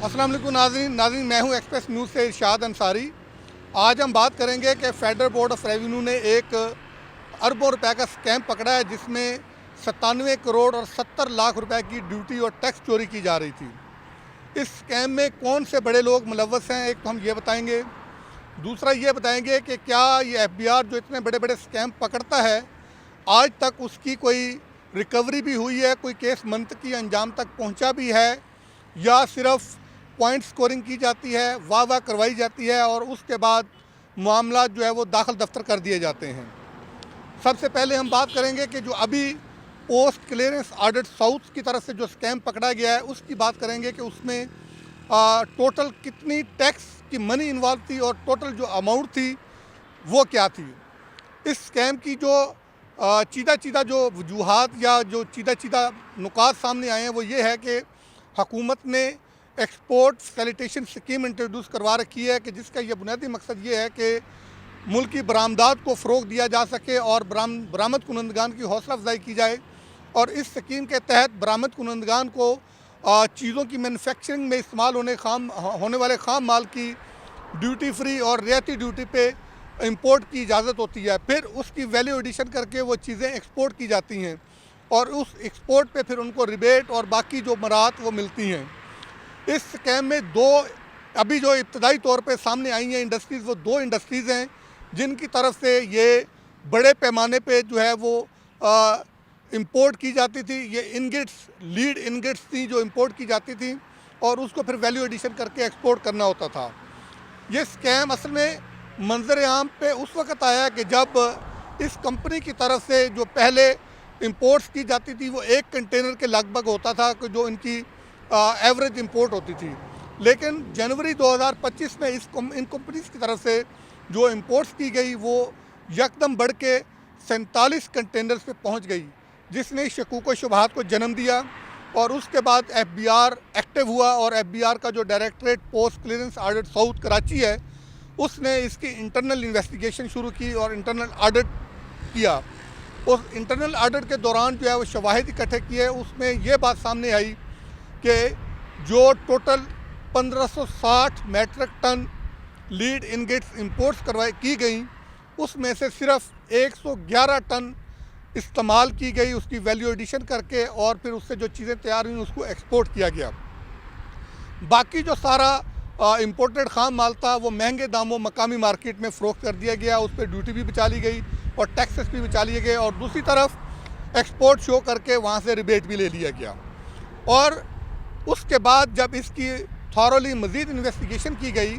अस्सलाम वालेकुम नाज़रीन मैं हूं एक्सप्रेस न्यूज़ से इरशाद अंसारी। आज हम बात करेंगे कि फेडरल बोर्ड ऑफ रेवेन्यू ने एक अरबों रुपए का स्कैम पकड़ा है, जिसमें 97 करोड़ और 70 लाख रुपए की ड्यूटी और टैक्स चोरी की जा रही थी। इस स्कैम में कौन से बड़े लोग मुलव्वस हैं, एक तो हम ये बताएंगे। दूसरा ये बताएंगे कि क्या ये एफबीआर जो इतने बड़े बड़े स्कैम पकड़ता है, आज तक उसकी कोई रिकवरी भी हुई है, कोई केस मंतकी अंजाम तक पहुंचा भी है, या सिर्फ पॉइंट स्कोरिंग की जाती है, वाह वाह करवाई जाती है और उसके बाद मामला जो है वो दाखिल दफ्तर कर दिए जाते हैं। सबसे पहले हम बात करेंगे कि जो अभी पोस्ट क्लियरेंस ऑडिट साउथ की तरफ से जो स्कैम पकड़ा गया है उसकी बात करेंगे कि उसमें टोटल कितनी टैक्स की मनी इन्वॉल्व थी और टोटल जो अमाउंट थी वो क्या थी। इस स्कैम की जो चीदा जो वजूहात या जो चीदा नुकात सामने आए हैं वो ये है कि हुकूमत ने एक्सपोर्ट फैसिलिटेशन स्कीम इंट्रोड्यूस करवा रखी है कि जिसका ये बुनियादी मकसद ये है कि मुल्क की बरामदात को फ़रोग दिया जा सके और बरामद कुनंदगान की हौसला अफजाई की जाए। और इस स्कीम के तहत बरामद कुनंदगान को चीज़ों की मैन्युफैक्चरिंग में इस्तेमाल होने वाले खाम माल की ड्यूटी फ्री और रियायती ड्यूटी पे इंपोर्ट की इजाज़त होती है। फिर उसकी वैल्यू एडिशन करके वो चीज़ें एक्सपोर्ट की जाती हैं और उस एक्सपोर्ट पे फिर उनको रिबेट और बाकी जो मराहत वो मिलती हैं। इस स्कैम में अभी जो इब्तदाई तौर पे सामने आई हैं इंडस्ट्रीज़, वो 2 इंडस्ट्रीज़ हैं जिनकी तरफ से ये बड़े पैमाने पे जो है वो इंपोर्ट की जाती थी। ये लीड इनगिट्स थी जो इंपोर्ट की जाती थी और उसको फिर वैल्यू एडिशन करके एक्सपोर्ट करना होता था। ये स्कैम असल में मंजर आम पे उस वक्त आया कि जब इस कंपनी की तरफ से जो पहले इंपोर्ट्स की जाती थी वो 1 कंटेनर के लगभग होता था कि जो इनकी एवरेज इंपोर्ट होती थी। लेकिन जनवरी 2025 में इन कंपनीज़ की तरफ से जो इंपोर्ट्स की गई वो यकदम बढ़ के 47 कंटेनर्स पे पहुंच गई, जिसने शकूक व शुबहात को जन्म दिया। और उसके बाद एफबीआर एक्टिव हुआ और एफबीआर का जो directorate post clearance audit south Karachi है उसने इसकी इंटरनल इन्वेस्टिगेशन शुरू की और इंटरनल ऑडिट किया। उस इंटरनल ऑडिट के दौरान जो है वो शवाहिद इकट्ठे किए। उसमें ये बात सामने आई कि जो total 1560 metric ton lead ingots imports की गई, उसमें से सिर्फ 111 टन इस्तेमाल की गई उसकी वैल्यू एडिशन करके, और फिर उससे जो चीज़ें तैयार हुई उसको एक्सपोर्ट किया गया। बाकी जो सारा इंपोर्टेड खाम माल था वो महंगे दामों मकामी मार्केट में फ़रोख्त कर दिया गया, उस पर ड्यूटी भी बचा ली गई और टैक्सेस भी बचा लिए गए, और दूसरी तरफ एक्सपोर्ट शो करके वहाँ से रिबेट भी ले लिया गया। और उसके बाद जब इसकी थॉरली मज़ीद इन्वेस्टिगेशन की गई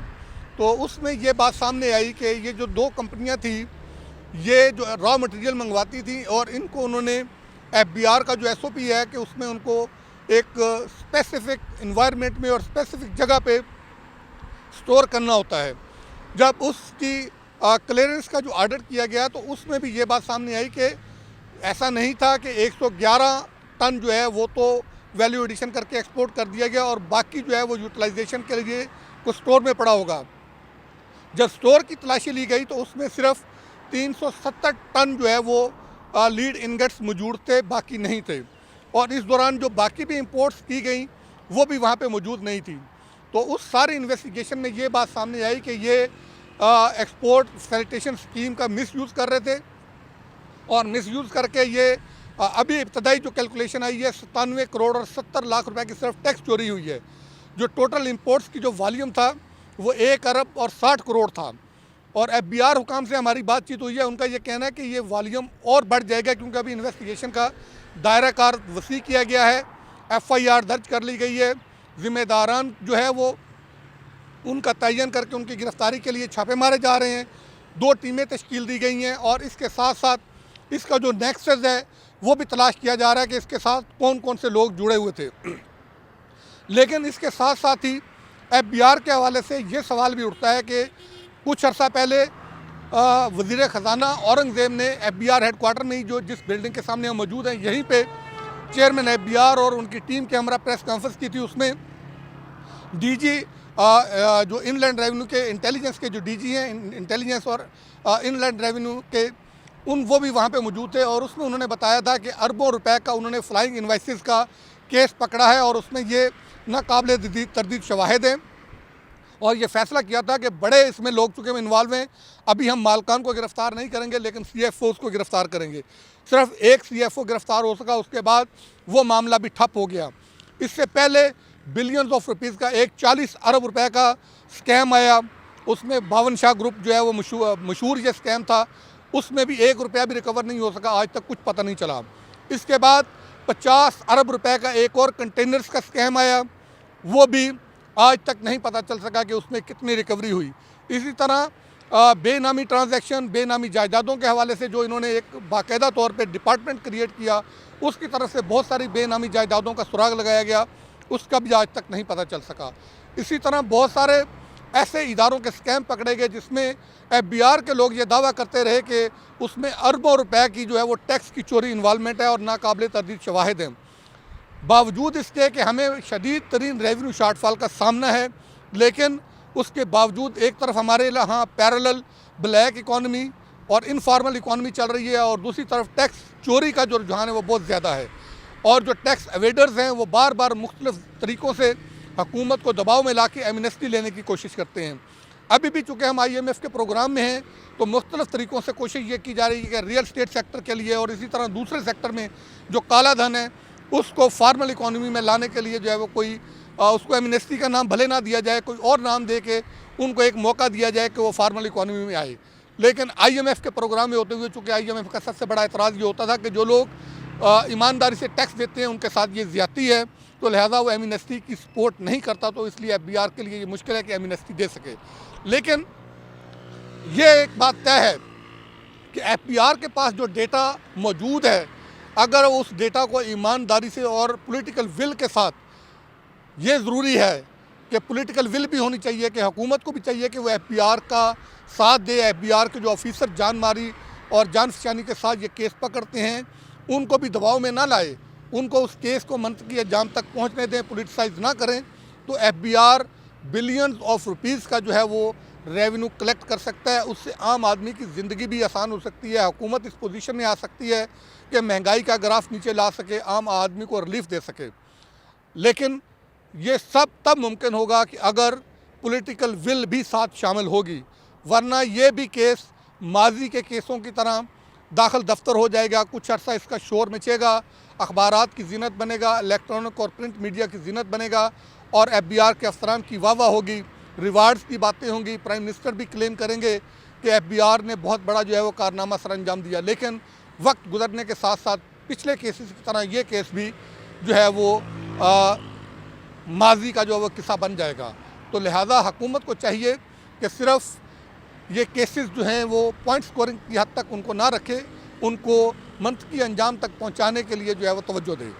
तो उसमें ये बात सामने आई कि ये जो 2 कंपनियां थी ये जो रॉ मटेरियल मंगवाती थी और इनको उन्होंने एफबीआर का जो एसओपी है कि उसमें उनको एक स्पेसिफिक इन्वायरमेंट में और स्पेसिफिक जगह पे स्टोर करना होता है। जब उसकी क्लियरेंस का जो ऑर्डर किया गया तो उसमें भी ये बात सामने आई कि ऐसा नहीं था कि 111 टन जो है वो तो वैल्यू एडिशन करके एक्सपोर्ट कर दिया गया और बाकी जो है वो यूटिलाइजेशन के लिए कुछ स्टोर में पड़ा होगा। जब स्टोर की तलाशी ली गई तो उसमें सिर्फ 370 टन जो है वो लीड इनगट्स मौजूद थे, बाकी नहीं थे। और इस दौरान जो बाकी भी इंपोर्ट्स की गई वो भी वहाँ पे मौजूद नहीं थी। तो उस सारे इन्वेस्टिगेशन में ये बात सामने आई कि ये एक्सपोर्ट फैसिलिटेशन स्कीम का मिसयूज़ कर रहे थे और मिसयूज़ करके ये अभी इब्तदाई जो कैलकुलेशन आई है 97 करोड़ और 70 लाख रुपए की सिर्फ टैक्स चोरी हुई है। जो टोटल इंपोर्ट्स की जो वॉल्यूम था वो 1 अरब और 60 करोड़ था। और एफबीआर हुकाम से हमारी बातचीत हुई है, उनका ये कहना है कि ये वॉल्यूम और बढ़ जाएगा क्योंकि अभी इन्वेस्टिगेशन का दायरा कार वसी किया गया है, एफआईआर दर्ज कर ली गई है, ज़िम्मेदारान जो है वो उनका तयन करके उनकी गिरफ्तारी के लिए छापे मारे जा रहे हैं। 2 टीमें तश्कील दी गई हैं और इसके साथ साथ इसका जो नेक्सस है वो भी तलाश किया जा रहा है कि इसके साथ कौन कौन से लोग जुड़े हुए थे। लेकिन इसके साथ साथ ही एफबीआर के हवाले से ये सवाल भी उठता है कि कुछ अर्सा पहले वज़ीर ख़जाना औरंगज़ेब ने एफबीआर हेडक्वार्टर में ही जो जिस बिल्डिंग के सामने हम मौजूद हैं यहीं पे चेयरमैन एफबीआर और उनकी टीम के हमरा प्रेस कॉन्फ्रेंस की थी। उसमें डीजी जो इनलैंड रेवेन्यू के इंटेलिजेंस के जो डीजी हैं, इंटेलिजेंस और इनलैंड रेवेन्यू के वो भी वहाँ पे मौजूद थे और उसमें उन्होंने बताया था कि अरबों रुपए का उन्होंने फ्लाइंग इन्वाइसेस का केस पकड़ा है और उसमें ये नाकाबिल तरदीद शवाहिद हैं और ये फैसला किया था कि बड़े इसमें लोग चुके में इन्वॉल्व हैं। अभी हम मालकान को गिरफ़्तार नहीं करेंगे लेकिन CFOs को गिरफ़्तार करेंगे। सिर्फ एक CFO गिरफ़्तार हो सका, उसके बाद वो मामला भी ठप हो गया। इससे पहले बिलियंस ऑफ रुपीज़ का एक 40 अरब रुपए का स्कैम आया, उसमें बावन शाह ग्रुप जो है वो मशहूर ये स्कैम था, उसमें भी 1 रुपया भी रिकवर नहीं हो सका, आज तक कुछ पता नहीं चला। इसके बाद 50 अरब रुपए का एक और कंटेनर्स का स्कैम आया, वो भी आज तक नहीं पता चल सका कि उसमें कितनी रिकवरी हुई। इसी तरह बेनामी ट्रांजैक्शन, बेनामी जायदादों के हवाले से जो इन्होंने एक बाकायदा तौर पे डिपार्टमेंट क्रिएट किया, उसकी तरफ से बहुत सारी बेनामी जायदादों का सुराग लगाया गया, उसका भी आज तक नहीं पता चल सका। इसी तरह बहुत सारे ऐसे इदारों के स्कैम पकड़े गए जिसमें FBR के लोग ये दावा करते रहे कि उसमें अरबों रुपए की जो है वो टैक्स की चोरी इन्वॉल्वमेंट है और नाकाबिल तरदीद शवाहिद हैं। बावजूद इसके कि हमें शदीद तरीन रेवेन्यू शार्टफॉल का सामना है, लेकिन उसके बावजूद एक तरफ हमारे यहाँ पैरेलल ब्लैक इकॉनमी और इनफॉर्मल इकॉनमी चल रही है और दूसरी तरफ टैक्स चोरी का जो रुझान है वो बहुत ज़्यादा है और जो टैक्स एवेडर्स हैं वो बार बार मुख्तलिफ तरीक़ों से हुकूमत को दबाव में ला के एमनेस्टी लेने की कोशिश करते हैं। अभी भी चूँकि हम IMF के प्रोग्राम में हैं तो मुख्तलिफ तरीक़ों से कोशिश ये की जा रही है कि रियल स्टेट सेक्टर के लिए और इसी तरह दूसरे सेक्टर में जो काला धन है उसको फॉर्मल इकॉनमी में लाने के लिए जो है वो कोई उसको एमनेस्टी का नाम भले ना दिया जाए, कोई और नाम दे के उनको एक मौका दिया जाए कि वो फार्मल इकॉनमी में आए। लेकिन IMF के प्रोग्राम में होते हुए चूँकि IMF का सबसे बड़ा एतराज़ ये होता था कि जो लोग ईमानदारी से टैक्स देते हैं उनके साथ ये ज़्यादती है, तो लिहाजा वो एमनेस्टी की सपोर्ट नहीं करता, तो इसलिए FBR के लिए ये मुश्किल है कि एमनेस्टी दे सके। लेकिन ये एक बात तय है कि FBR के पास जो डेटा मौजूद है, अगर उस डेटा को ईमानदारी से और पॉलिटिकल विल के साथ, ये ज़रूरी है कि पॉलिटिकल विल भी होनी चाहिए कि हुकूमत को भी चाहिए कि वो FBR का साथ दे। FBR के जो ऑफिसर जान मारी और जान फसानी के साथ ये केस पकड़ते हैं उनको भी दबाव में ना लाए, उनको उस केस को मंतकी अंजाम तक पहुंचने दें, पोलिटिसाइज ना करें, तो FBR बिलियंस ऑफ रुपीज़ का जो है वो रेवेन्यू कलेक्ट कर सकता है। उससे आम आदमी की ज़िंदगी भी आसान हो सकती है, हुकूमत इस पोजीशन में आ सकती है कि महंगाई का ग्राफ नीचे ला सके, आम आदमी को रिलीफ दे सके। लेकिन ये सब तब मुमकिन होगा कि अगर पॉलिटिकल विल भी साथ शामिल होगी, वरना ये भी केस माजी के केसों की तरह दाखिल दफ्तर हो जाएगा, कुछ अर्सा इसका शोर मचेगा, अखबारात की जीनत बनेगा, इलेक्ट्रॉनिक और प्रिंट मीडिया की जीनत बनेगा और FBR के अफसरान की वाह होगी, रिवार्ड्स की बातें होंगी, प्राइम मिनिस्टर भी क्लेम करेंगे कि FBR ने बहुत बड़ा जो है वो कारनामा सर अंजाम दिया। लेकिन वक्त गुजरने के साथ साथ पिछले केसेस की तरह ये केस भी जो है वो माजी का जो है वो किस्सा बन जाएगा। तो लिहाजा हुकूमत को चाहिए कि सिर्फ ये केसेस जो हैं वो पॉइंट स्कोरिंग की हद तक उनको ना रखे, उनको मंतकी अंजाम तक पहुंचाने के लिए जो है वो तवज्जो दे।